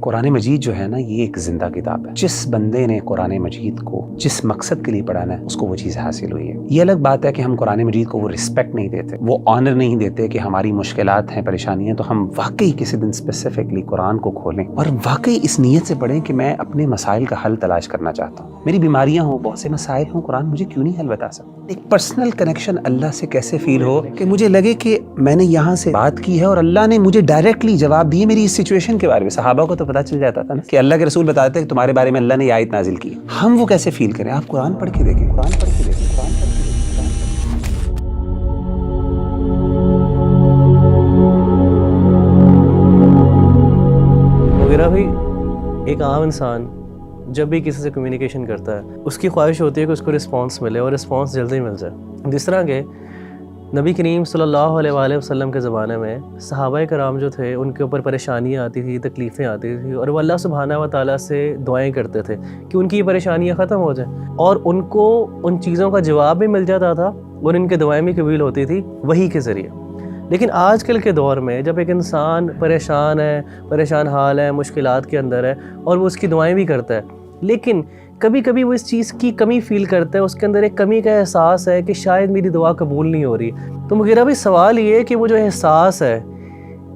قرآن مجید جو ہے نا یہ ایک زندہ کتاب ہے. جس بندے نے قرآن مجید کو جس مقصد کے لیے پڑھانا ہے اس کو وہ چیز حاصل ہوئی ہے. یہ الگ بات ہے کہ ہم قرآن مجید کو وہ رسپیکٹ نہیں دیتے, وہ آنر نہیں دیتے کہ ہماری مشکلات ہیں, پریشانیاں ہیں, تو ہم واقعی کسی دن اسپیسیفکلی قرآن کو کھولیں اور واقعی اس نیت سے پڑھیں کہ میں اپنے مسائل کا حل تلاش کرنا چاہتا ہوں. میری بیماریاں ہوں, بہت سے مسائل ہوں, قرآن مجھے کیوں نہیں حل بتا سکتا. ایک پرسنل کنیکشن اللہ سے کیسے فیل ہو کہ مجھے لگے کہ میں نے یہاں سے بات کی ہے اور اللہ نے مجھے ڈائریکٹلی جواب دیے میری اس سچویشن کے بارے میں. صحابہ کو تو پتہ چل جاتا تھا نا کہ اللہ کے رسول بتاتے ہیں کہ تمہارے بارے میں اللہ نے یہ آیت نازل کی. ہم وہ کیسے فیل کریں؟ آپ قرآن پڑھ کے دیکھیں, قرآن پڑھ کے دیکھیں, قرآن پڑھ کے دیکھیں. مغیرہ بھائی, ایک عام انسان جب بھی کسی سے کمیونیکیشن کرتا ہے اس کی خواہش ہوتی ہے کہ اس کو رسپانس ملے اور رسپانس جلدی مل جائے. جس طرح کہ نبی کریم صلی اللہ علیہ وآلہ وسلم کے زمانے میں صحابہ کرام جو تھے ان کے اوپر پریشانیاں آتی تھی, تکلیفیں آتی تھیں, اور وہ اللہ سبحانہ و تعالیٰ سے دعائیں کرتے تھے کہ ان کی یہ پریشانیاں ختم ہو جائیں, اور ان کو ان چیزوں کا جواب بھی مل جاتا تھا اور ان کے دعائیں بھی قبول ہوتی تھی وحی کے ذریعے. لیکن آج کل کے دور میں جب ایک انسان پریشان ہے, پریشان حال ہے, مشکلات کے اندر ہے, اور وہ اس کی دعائیں بھی کرتا ہے, لیکن کبھی کبھی وہ اس چیز کی کمی فیل کرتا ہے, اس کے اندر ایک کمی کا احساس ہے کہ شاید میری دعا قبول نہیں ہو رہی. تو مغیرہ بھائی سوال یہ ہے کہ وہ جو احساس ہے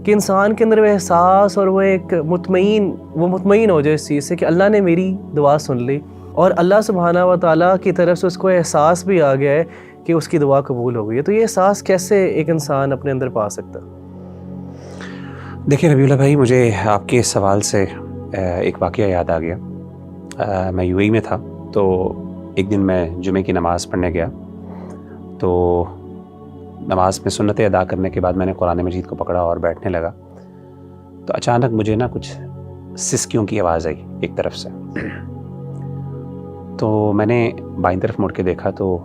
کہ انسان کے اندر وہ احساس اور وہ ایک مطمئن ہو جائے اس چیز سے کہ اللہ نے میری دعا سن لی, اور اللہ سبحانہ و تعالیٰ کی طرف سے اس کو احساس بھی آ گیا ہے کہ اس کی دعا قبول ہو گئی ہے. تو یہ احساس کیسے ایک انسان اپنے اندر پا سکتا؟ دیکھیں ربیع اللہ بھائی, مجھے آپ کے اس سوال سے ایک واقعہ یاد آ گیا. میں یو اے ای میں تھا, تو ایک دن میں جمعے کی نماز پڑھنے گیا, تو نماز میں سنتیں ادا کرنے کے بعد میں نے قرآن مجید کو پکڑا اور بیٹھنے لگا, تو اچانک مجھے نا کچھ سسکیوں کی آواز آئی ایک طرف سے. تو میں نے بائیں طرف مڑ کے دیکھا تو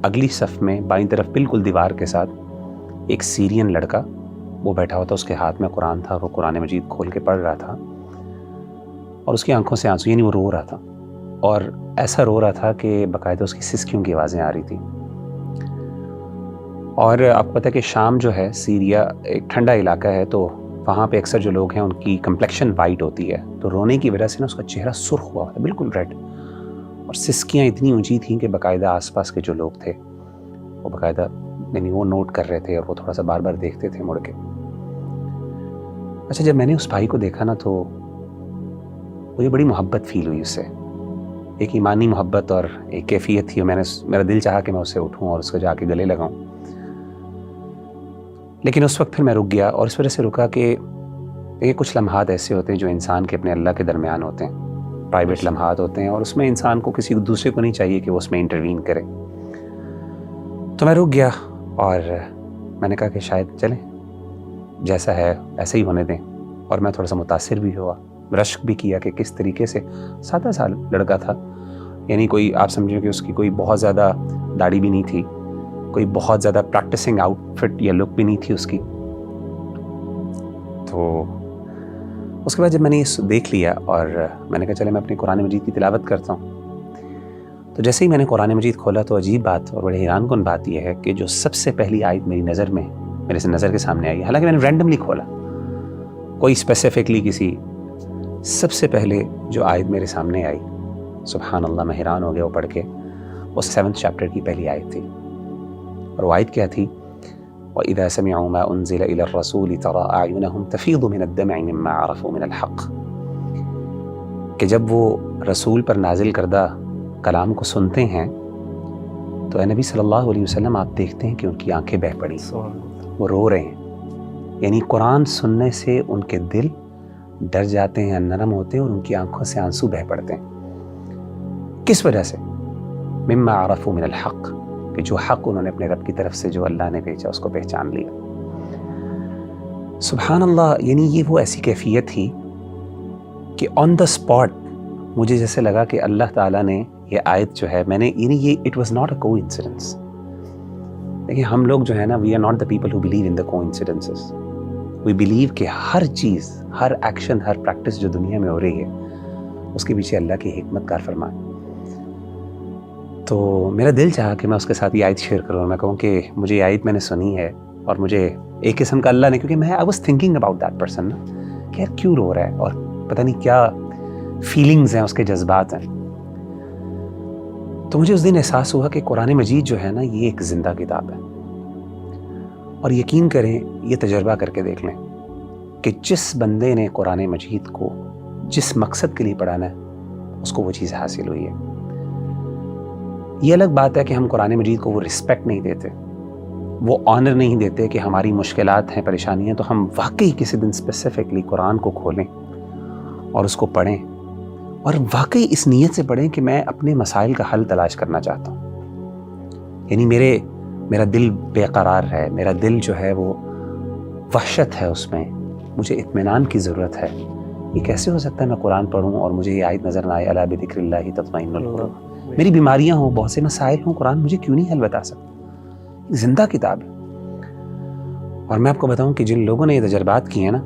اگلی صف میں بائیں طرف بالکل دیوار کے ساتھ ایک سیرین لڑکا وہ بیٹھا ہوا تھا, اس کے ہاتھ میں قرآن تھا, وہ قرآن مجید کھول کے پڑھ رہا تھا, اور اس کی آنکھوں سے آنسو, یعنی وہ رو رہا تھا, اور ایسا رو رہا تھا کہ باقاعدہ اس کی سسکیوں کی آوازیں آ رہی تھیں. اور آپ کو پتہ ہے کہ شام جو ہے, سیریا ایک ٹھنڈا علاقہ ہے, تو وہاں پہ اکثر جو لوگ ہیں ان کی کمپلیکشن وائٹ ہوتی ہے, تو رونے کی وجہ سے نا اس کا چہرہ سرخ ہوا تھا, بالکل ریڈ, اور سسکیاں اتنی اونچی تھیں کہ باقاعدہ آس پاس کے جو لوگ تھے وہ باقاعدہ یعنی وہ نوٹ کر رہے تھے, اور وہ تھوڑا سا بار بار دیکھتے تھے مڑ کے. اچھا, جب میں نے اس بھائی کو دیکھا نا تو مجھے بڑی محبت فیل ہوئی اس سے, ایک ایمانی محبت اور ایک کیفیت تھی, اور میرا دل چاہا کہ میں اس سے اٹھوں اور اس کو جا کے گلے لگاؤں. لیکن اس وقت پھر میں رک گیا, اور اس وجہ سے رکا کہ یہ کچھ لمحات ایسے ہوتے ہیں جو انسان کے اپنے اللہ کے درمیان ہوتے ہیں, پرائیویٹ لمحات ہوتے ہیں, اور اس میں انسان کو کسی دوسرے کو نہیں چاہیے کہ وہ اس میں انٹروین کرے. تو میں رک گیا اور میں نے کہا کہ شاید چلیں, جیسا ہے ایسا ہی ہونے دیں. اور میں تھوڑا سا متاثر بھی ہوا, رشک بھی کیا کہ کس طریقے سے 7 سال لڑکا تھا, یعنی کوئی آپ سمجھیں کہ اس کی کوئی بہت زیادہ داڑھی بھی نہیں تھی, کوئی بہت زیادہ پریکٹسنگ آؤٹ فٹ یا لک بھی نہیں تھی اس کی. تو اس کے بعد جب میں نے یہ دیکھ لیا اور میں نے کہا چلے میں اپنی قرآن مجید کی تلاوت کرتا ہوں, تو جیسے ہی میں نے قرآن مجید کھولا تو عجیب بات اور بڑے حیران کن بات یہ ہے کہ جو سب سے پہلی آیت میری نظر کے سامنے آئی, حالانکہ میں نے رینڈملی کھولا, کوئی اسپیسیفکلی کسی, سب سے پہلے جو آیت میرے سامنے آئی, سبحان اللہ, میں حیران ہو گیا وہ پڑھ کے. وہ 7 چیپٹر کی پہلی آیت تھی, اور وہ آیت کیا تھی؟ وَإِذَا سَمِعُوا مَا أُنزِلَ إِلَى الرَّسُولِ تَرَىٰ أَعْيُنَهُمْ تَفِيضُ مِنَ الدَّمْعِ مِمَّا عَرَفُوا مِنَ الْحَقِّ. کہ جب وہ رسول پر نازل کردہ کلام کو سنتے ہیں تو اے نبی صلی اللہ علیہ وسلم آپ دیکھتے ہیں کہ ان کی آنکھیں بہہ پڑی, وہ رو رہے ہیں. یعنی قرآن سننے سے ان کے دل ڈر جاتے ہیں, نرم ہوتے ہیں, اور ان کی آنکھوں سے آنسو بہہ پڑتے ہیں. کس وجہ سے؟ مما عرفوا من الحق, کہ جو حق انہوں نے اپنے رب کی طرف سے جو اللہ نے بھیجا اس کو پہچان لیا. سبحان اللہ, یعنی یہ وہ ایسی کیفیت تھی کہ آن دا اسپاٹ مجھے جیسے لگا کہ اللہ تعالیٰ نے یہ آیت جو ہے, میں نے یعنی یہ اٹ واز ناٹ اے کو انسیڈنس. دیکھیں ہم لوگ جو ہے نا, we are not the people who believe in the coincidences. We believe کہ ہر چیز, ہر ایکشن, ہر پریکٹس جو دنیا میں ہو رہی ہے اس کے پیچھے اللہ کی حکمت کار فرمان. تو میرا دل چاہا کہ میں اس کے ساتھ یہ آیت شیئر کروں, اور میں کہوں کہ مجھے یہ آیت میں نے سنی ہے, اور مجھے ایک قسم کا اللہ نے, کیونکہ میں I was thinking about that person نا, کہ یار کیوں رو رہا ہے, اور پتہ نہیں کیا فیلنگز ہیں، اس کے جذبات ہیں. تو مجھے اس دن احساس ہوا کہ قرآن مجید جو ہے نا یہ ایک زندہ کتاب ہے. اور یقین کریں، یہ تجربہ کر کے دیکھ لیں کہ جس بندے نے قرآن مجید کو جس مقصد کے لیے پڑھانا ہے اس کو وہ چیز حاصل ہوئی ہے. یہ الگ بات ہے کہ ہم قرآن مجید کو وہ رسپیکٹ نہیں دیتے، وہ آنر نہیں دیتے کہ ہماری مشکلات ہیں، پریشانیاں، تو ہم واقعی کسی دن اسپیسیفکلی قرآن کو کھولیں اور اس کو پڑھیں، اور واقعی اس نیت سے پڑھیں کہ میں اپنے مسائل کا حل تلاش کرنا چاہتا ہوں. یعنی میرا دل بے قرار ہے، میرا دل جو ہے وہ وحشت ہے، اس میں مجھے اطمینان کی ضرورت ہے. یہ کیسے ہو سکتا ہے میں قرآن پڑھوں اور مجھے یہ آیت نظر نہ آئے الا بذکر اللہ تطمئن القلوب. میری بیماریاں ہوں، بہت سے مسائل ہوں، قرآن مجھے کیوں نہیں حل بتا سکتا؟ زندہ کتاب ہے. اور میں آپ کو بتاؤں کہ جن لوگوں نے یہ تجربات کیے ہیں نا،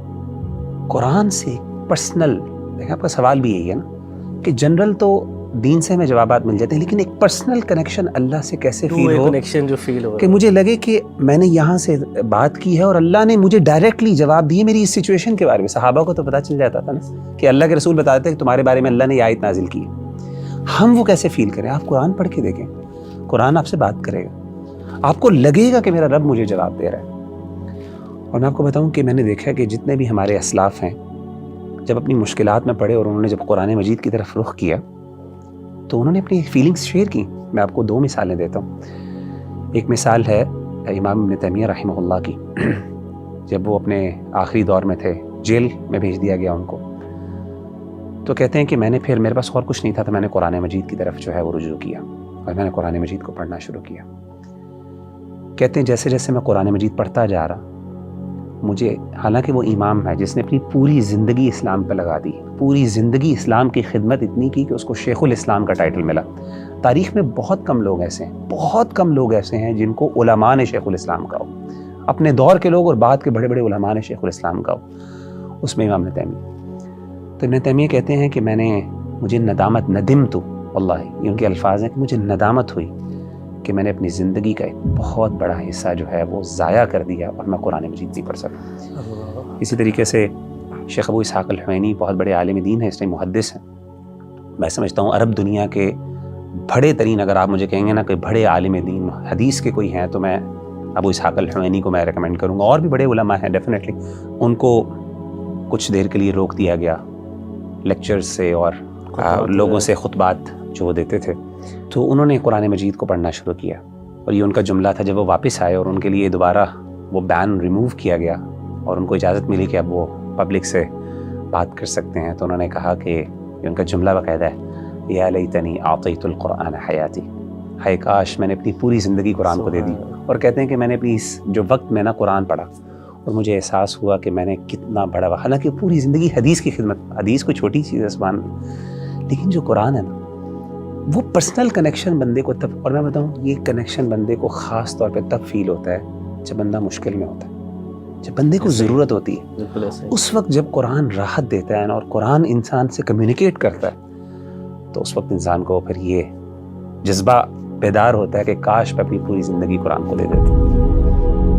قرآن سے پرسنل، دیکھیں آپ کا سوال بھی یہی ہے نا کہ جنرل تو دین سے ہمیں جوابات مل جاتے ہیں، لیکن ایک پرسنل کنیکشن اللہ سے کیسے فیل ہو، کنیکشن جو فیل ہو کہ مجھے لگے کہ میں نے یہاں سے بات کی ہے اور اللہ نے مجھے ڈائریکٹلی جواب دیے میری اس سچویشن کے بارے میں. صحابہ کو تو پتہ چل جاتا تھا نا کہ اللہ کے رسول بتاتے ہیں کہ تمہارے بارے میں اللہ نے یہ آیت نازل کی ہے. ہم وہ کیسے فیل کریں؟ آپ قرآن پڑھ کے دیکھیں، قرآن آپ سے بات کرے گا، آپ کو لگے گا کہ میرا رب مجھے جواب دے رہا ہے. اور میں آپ کو بتاؤں کہ میں نے دیکھا کہ جتنے بھی ہمارے اسلاف ہیں جب اپنی مشکلات میں پڑے اور انہوں نے جب قرآن مجید کی طرف رخ کیا تو انہوں نے اپنی فیلنگز شیئر کی. میں آپ کو 2 مثالیں دیتا ہوں. ایک مثال ہے امام ابن تیمیہ رحمہ اللہ کی. جب وہ اپنے آخری دور میں تھے، جیل میں بھیج دیا گیا ان کو، تو کہتے ہیں کہ میں نے پھر، میرے پاس اور کچھ نہیں تھا، تو میں نے قرآن مجید کی طرف جو ہے وہ رجوع کیا اور میں نے قرآن مجید کو پڑھنا شروع کیا. کہتے ہیں جیسے جیسے میں قرآن مجید پڑھتا جا رہا، مجھے، حالانکہ وہ امام ہے جس نے اپنی پوری زندگی اسلام پہ لگا دی، پوری زندگی اسلام کی خدمت اتنی کی کہ اس کو شیخ الاسلام کا ٹائٹل ملا. تاریخ میں بہت کم لوگ ایسے ہیں، بہت کم لوگ ایسے ہیں جن کو علماء نے شیخ الاسلام کہا ہو، اپنے دور کے لوگ اور بعد کے بڑے بڑے علماء نے شیخ الاسلام کہا ہو. اس میں امام ابن تیمیہ. تو ابن تیمیہ کہتے ہیں کہ مجھے ندامت، ندمت، واللہ یہ ان کے الفاظ ہیں کہ مجھے ندامت ہوئی کہ میں نے اپنی زندگی کا ایک بہت بڑا حصہ جو ہے وہ ضائع کر دیا اور میں قرآن مجید نہیں پڑھ سکا. اسی طریقے سے شیخ ابو اسحاق الحوینی بہت بڑے عالم دین ہیں، اس ٹائم محدث ہیں. میں سمجھتا ہوں عرب دنیا کے بڑے ترین، اگر آپ مجھے کہیں گے نا کہ بڑے عالم دین حدیث کے کوئی ہیں، تو میں ابو اسحاق الحوینی کو میں ریکمینڈ کروں گا. اور بھی بڑے علماء ہیں ڈیفینیٹلی. ان کو کچھ دیر کے لیے روک دیا گیا لیکچرز سے اور لوگوں سے خطبات جو وہ دیتے تھے، تو انہوں نے قرآن مجید کو پڑھنا شروع کیا. اور یہ ان کا جملہ تھا جب وہ واپس آئے اور ان کے لیے دوبارہ وہ بین ریموو کیا گیا اور ان کو اجازت ملی کہ اب وہ پبلک سے بات کر سکتے ہیں، تو انہوں نے کہا کہ یہ ان کا جملہ باقاعدہ ہے، یا لیتنی اعطیت القرآن حیاتی، ہائے کاش میں نے اپنی پوری زندگی قرآن کو دے دی. اور کہتے ہیں کہ میں نے اپنی اس جو وقت میں نا قرآن پڑھا اور مجھے احساس ہوا کہ میں نے کتنا بڑا، حالانکہ پوری زندگی حدیث کی خدمت، حدیث کوئی چھوٹی چیز ہے سبحان اللہ، لیکن جو قرآن ہے نا وہ پرسنل کنیکشن بندے کو تب، اور میں بتاؤں یہ کنیکشن بندے کو خاص طور پہ تب فیل ہوتا ہے جب بندہ مشکل میں ہوتا ہے، جب بندے کو ضرورت ہوتی ہے. اس وقت جب قرآن راحت دیتا ہے اور قرآن انسان سے کمیونیکیٹ کرتا ہے تو اس وقت انسان کو پھر یہ جذبہ بیدار ہوتا ہے کہ کاش میں اپنی پوری زندگی قرآن کو دے دیتا.